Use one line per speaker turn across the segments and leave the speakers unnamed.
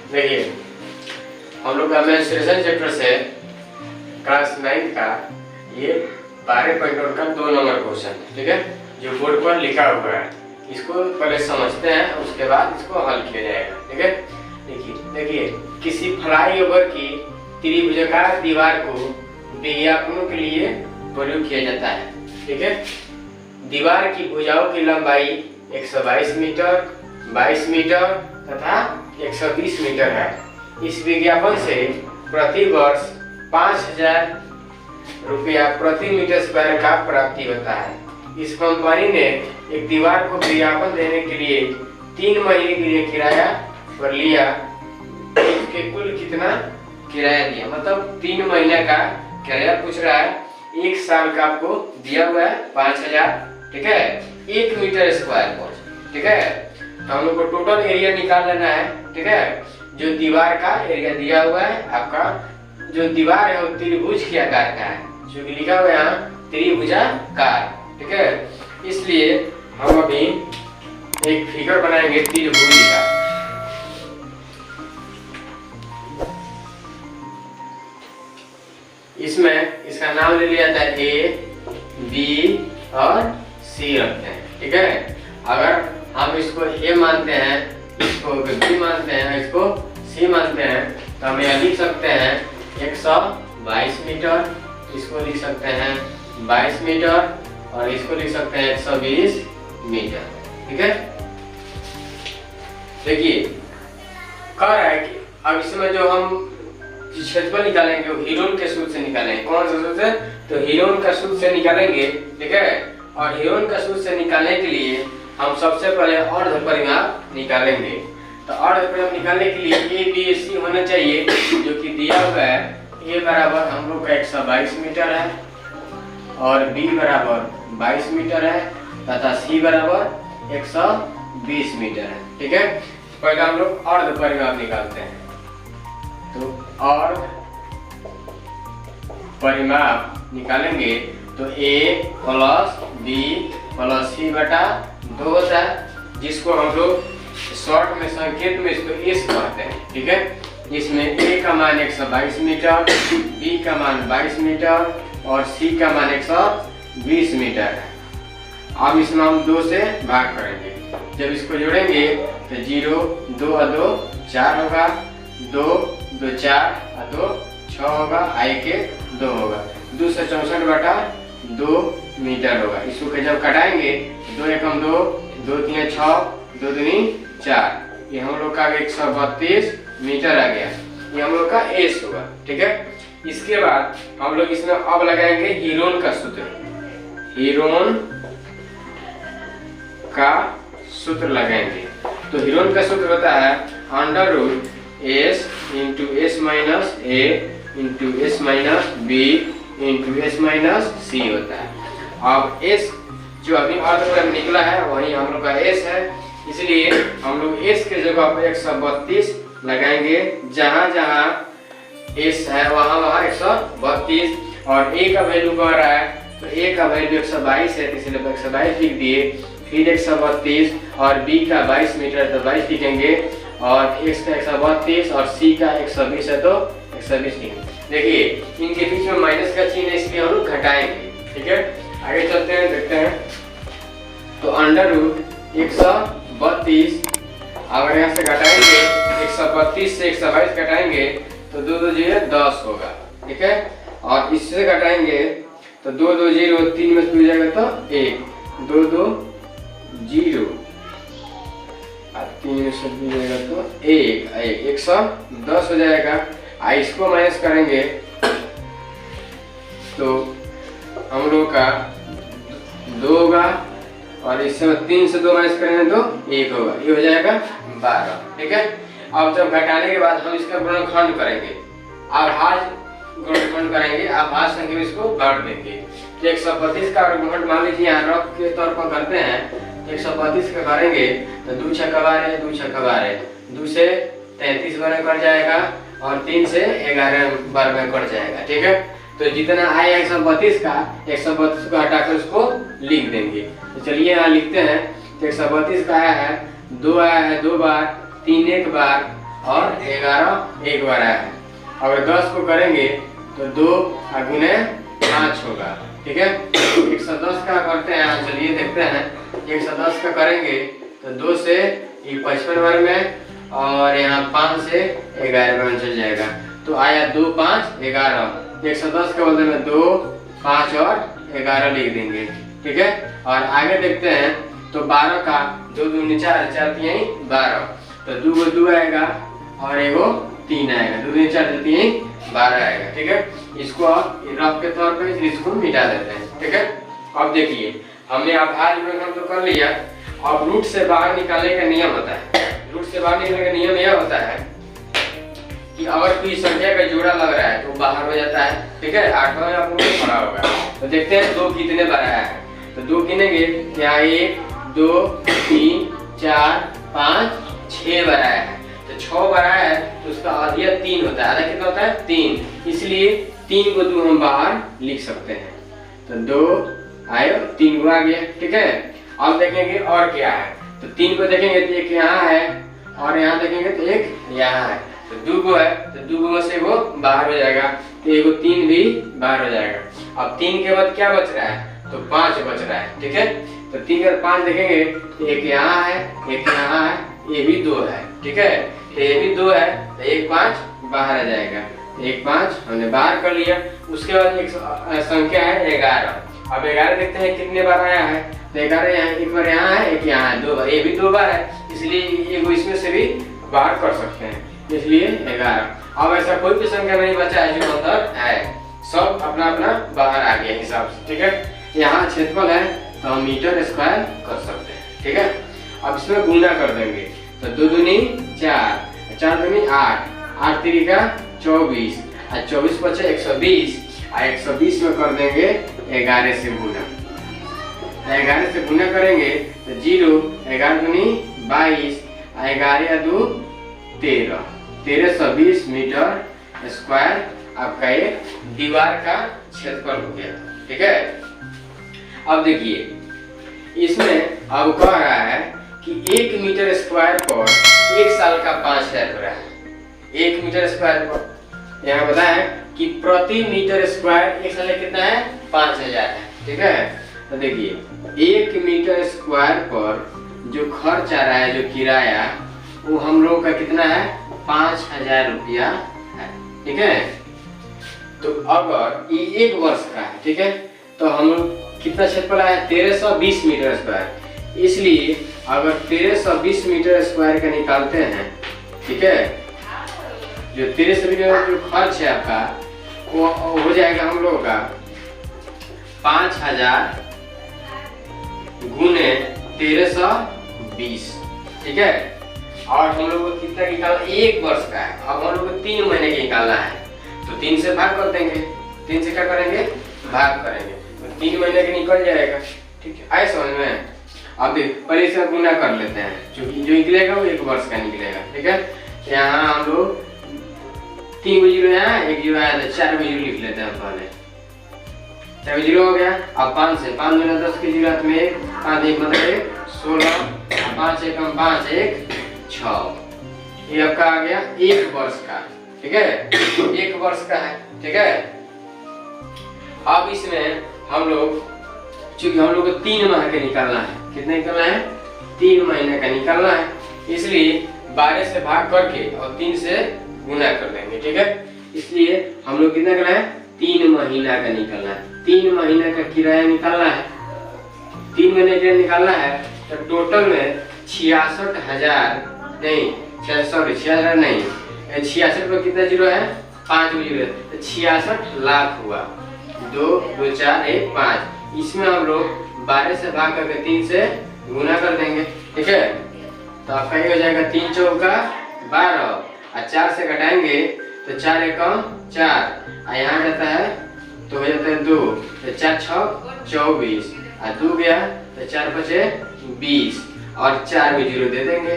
देखिए हम लोग का मेंस्ट्रुएशन चैप्टर से क्लास 9 का ये 12.1 का 2 नंबर क्वेश्चन है, ठीक है, जो बोर्ड पर लिखा हुआ है। इसको पहले समझते हैं, उसके बाद इसको हल किया जाएगा, ठीक है। देखिए किसी फ्लाईओवर की त्रिभुजाकार दीवार को विज्ञापनों के लिए प्रयोग किया जाता है, ठीक है। दीवार की भुजाओं की लंबाई 122 मीटर, 22 मीटर तथा 120 मीटर है। इस विज्ञापन से प्रति वर्ष 5,000 रुपया प्रति मीटर स्क्वायर का प्राप्ति होता है। इस कंपनी ने एक दीवार को विज्ञापन देने के लिए 3 महीने के लिए किराया पर लिया। इसके कुल कितना किराया दिया, मतलब 3 महीने का किराया पूछ रहा है। 1 साल का आपको दिया हुआ है 5,000, ठीक है, 1 मीटर स्क्वायर पर, ठीक है। तो हम लोग को टोटल एरिया निकाल लेना है, ठीक है। जो दीवार का एरिया दिया हुआ है, आपका जो दीवार है वो त्रिभुज के आकार का है, जो कि लिखा हुआ है यहाँ त्रिभुजाकार, ठीक है। इसलिए हम अभी एक फिगर बनाएंगे त्रिभुज का। इसमें इसका नाम ले लिया जाता है ए, बी और सी रखते हैं, ठीक है। अगर हम इसको ए मानते हैं, इसको बी मानते हैं, इसको सी मानते हैं, तो हम यह लिख सकते हैं 122 मीटर, इसको लिख सकते हैं 22 मीटर और इसको लिख सकते हैं 120 मीटर, ठीक है। देखिए कह रहा है कि अब इसमें जो हम क्षेत्रफल निकालेंगे वो हीरोन के सूत्र से निकालेंगे। कौन सा सूत्र? तो हीरोन का सूत्र से निकालेंगे, ठीक है। और हीरोन का सूत्र से निकालने के लिए हम सबसे पहले अर्ध परिमाप निकालेंगे। तो अर्ध परिमाप निकालने के लिए ए बी सी होना चाहिए, जो कि दिया हुआ है। ए बराबर हम लोग का 122 मीटर है और बी बराबर 22 मीटर है तथा सी बराबर 120 मीटर है, ठीक है। पहले हम लोग अर्ध परिमाप निकालते हैं। तो अर्ध परिमाप निकालेंगे तो ए प्लस बी प्लस सी बटा 2 होता है, जिसको हम लोग शॉर्ट में संकेत में इसको एस कहते हैं, ठीक है। इसमें ए का मान 122 मीटर, बी का मान 22 मीटर और सी का मान 120 मीटर है। अब इसमें हम 2 से भाग करेंगे। जब इसको जोड़ेंगे तो 0 2 और 2 4 होगा, 2 2 4 और 2 6 होगा, आई के 2 होगा, 2 से 64 बटा 2 मीटर होगा। इसको जब कटाएंगे 2 एकम 2, 2 3 6, 2 दूनी 4, ये हम लोग का 132 मीटर आ गया। ये हम लोग का एस होगा, ठीक है। इसके बाद हम लोग इसमें अब लगाएंगे हीरोन का सूत्र। हीरोन का सूत्र लगाएंगे तो हीरोन का सूत्र होता है under root S into S minus A into S minus B into S minus C होता है। अब एस जो अभी अर्ध पर निकला है वही हम लोग का एस है, इसलिए हम लोग एस के जगह पर 132 लगाएंगे। जहां जहां एस है वहां वहां 132 और ए का वैल्यू बढ़ रहा है तो ए का वैल्यू 122 है, इसलिए 122 लिख दिए। फिर 132 और बी का 22 मीटर तो 22 लिखेंगे और एक्स का 132 और सी का 120 है तो 120 लिखेंगे। देखिए इनके बीच में माइनस का चिन्ह है, इसलिए हम लोग घटाएंगे, ठीक है। आगे चलते हैं, देखते हैं। तो अंडर रूट 132 अगर यहाँ से घटाएंगे 132 से 122 घटाएंगे तो 2 2 0 10 होगा, ठीक है। और इससे घटाएंगे तो 2 2 0 3 में से जाएगा तो 1, 2 2 0 और 3 में से जाएगा तो 1, 110 हो जाएगा। इसको माइनस करेंगे तो हम लोग का 2 होगा और इससे 3 से 2 माइनस करेंगे तो 1 होगा, ये हो जाएगा 12, ठीक है। अब जब घटाने के बाद हम इसका गुणनखंड करेंगे, आभाज्य गुणनखंड करेंगे, आभाज्य संख्या में इसको बांट देंगे। तो 132 का गुणनखंड मान लीजिए यहाँ रफ के तौर पर करते हैं, 132 का करेंगे तो 2 6 12 2 6 12, 2 से 33 बार कट जाएगा और 3 से 11 बार में कट जाएगा, ठीक है। तो जितना आया 132 का 132 को हटाकर उसको लिख देंगे। तो चलिए यहाँ लिखते हैं। तो 132 का आया है 2 आया है 2 बार, 3 एक बार और 11 एक बार आया है। अगर 10 को करेंगे तो 2 गुने 5 होगा, ठीक है। 110 का करते हैं, चलिए देखते हैं। 110 का करेंगे तो 2 से 55 बार में और यहाँ 5 से 11 बार में चल जाएगा, तो आया 2 5 11। 110 का बदले में 2 5 और 11 लिख देंगे, ठीक है। और आगे देखते हैं तो 12 का 2 दूनी 4 4 3 12, तो 2 को 2 आएगा और एगो 3 आएगा, 2 दूनी 4 3 12 आएगा, ठीक है। इसको रफ के तौर पे इसको मिटा देते हैं, ठीक है। अब देखिए हमने आधार हम तो कर लिया। अब रूट से बाहर निकालने का नियम होता है। रूट से बाहर निकालने का नियम यह होता है कि अगर कोई संख्या का जोड़ा लग रहा है तो बाहर हो जाता है, ठीक है। 8वां में आपको खड़ा होगा, तो देखते हैं 2 कितने बार आया है। तो 2 गिनेंगे, यहाँ 1 2 3 4 5 6 बार आया है। तो 6 बार आया है तो उसका आधा 3 होता है। आधा कितना होता है 3, इसलिए 3 को 2 हम बाहर लिख सकते हैं। तो 2 आए 3 को आ गया, ठीक है। अब देखेंगे और क्या है, तो 3 को देखेंगे तो एक यहाँ है और यहाँ देखेंगे तो एक यहाँ है, तो 2 को है तो 2 में से वो बाहर हो जाएगा, तो एगो 3 भी बाहर हो जाएगा। अब 3 के बाद क्या बच रहा है, तो 5 बच रहा है, ठीक है। तो 3 और 5 देखेंगे तो एक यहाँ है एक यहाँ है, ये भी 2 है, ठीक है। तो ये भी 2 है तो 1 5 बाहर आ जाएगा, 1 5 हमने बाहर कर लिया। उसके बाद एक संख्या है 11। अब 11 देखते हैं कितने बार आया है, तो 11 यहाँ एक बार यहाँ है एक यहाँ है, 2 बार, ये भी 2 बार है, इसलिए ये इसमें से भी बाहर कर सकते हैं, इसलिए 11। अब ऐसा कोई भी संख्या नहीं बचा है जो अंदर है, सब अपना अपना बाहर आ गया हिसाब से, ठीक है। यहाँ क्षेत्रफल है तो हम मीटर स्क्वायर कर सकते हैं, ठीक है। अब इसमें गुना कर देंगे, तो 2 दूनी 4 4 दूनी 8 8 3 24 और 24 बचे 120 और 120 में कर देंगे 11 से गुना। 11 से गुना करेंगे तो 0 11 दूनी 22 और 11 या 2 13 1320 मीटर स्क्वायर आपका एक दीवार का क्षेत्रफल हो गया, ठीक है। अब देखिए इसमें अब कह रहा है कि 1 मीटर स्क्वायर पर 1 साल का 5000 हो रहा है। 1 मीटर स्क्वायर पर यहाँ बताया कि प्रति मीटर स्क्वायर 1 साल में कितना है 5000 है, ठीक है। तो देखिए 1 मीटर स्क्वायर पर जो खर्च आ रहा है, जो किराया, वो हम लोग का कितना है 5000 रुपया है, ठीक है। तो अगर ये 1 वर्ष का है, ठीक है, तो हम लोग कितना क्षेत्रफल आया 1320 मीटर स्क्वायर, इसलिए अगर 1320 मीटर स्क्वायर का निकालते हैं, ठीक है, जो 1320 मीटर जो खर्च है आपका वो हो जाएगा हम लोगों का 5000 गुने 1320, ठीक है। और हम लोग को कितना निकालना 1 वर्ष का है, अब हम लोग को 3 महीने का निकालना है, तो 3 से भाग कर देंगे, 3 से क्या करेंगे भाग करेंगे, तो 3 महीने के निकल जाएगा, ठीक है। आए समझ में। अब पहले इसका गुना कर लेते हैं, क्योंकि जो निकलेगा वो 1 वर्ष का निकलेगा, ठीक है। यहाँ हम लोग 3 को 0 यहाँ 1 0 आया तो 4 को 0 लिख लेते हैं पहले, 4 0 हो गया। अब 5 से 5 दूना 10 के 0 में 1 5 1 मतलब 16 5 1 5 1 6, ये आपका आ गया 1 वर्ष का, ठीक है। 1 वर्ष का है, ठीक है। अब इसमें हम लोग चूंकि हम लोग को 3 माह का निकालना है, कितना निकालना है 3 महीने का निकालना है, इसलिए 12 से भाग करके और 3 से गुना कर देंगे, ठीक है। इसलिए हम लोग कितना करना है 3 महीना का निकालना है, 3 महीने का किराया निकालना है। 3 महीने का निकालना है तो टोटल में 66,000 नहीं 66,000 नहीं 66 पर कितना 0 है 5 0 है, तो 66 लाख हुआ। 2 2 4 1 5, इसमें हम लोग 12 से भाग करके 3 से गुना कर देंगे, ठीक है। तो आपका ये हो जाएगा 3 चौका 12 और 4 से घटाएंगे तो 4 एकम 4 और यहाँ जाता है तो हो जाता है 2, तो 4 6 24 और 2 गया तो 4 बचे 20 और 4 में 0 दे देंगे,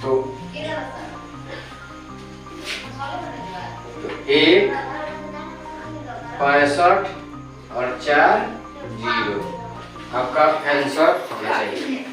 तो 1 65 और 4 0 आपका आंसर होना चाहिए।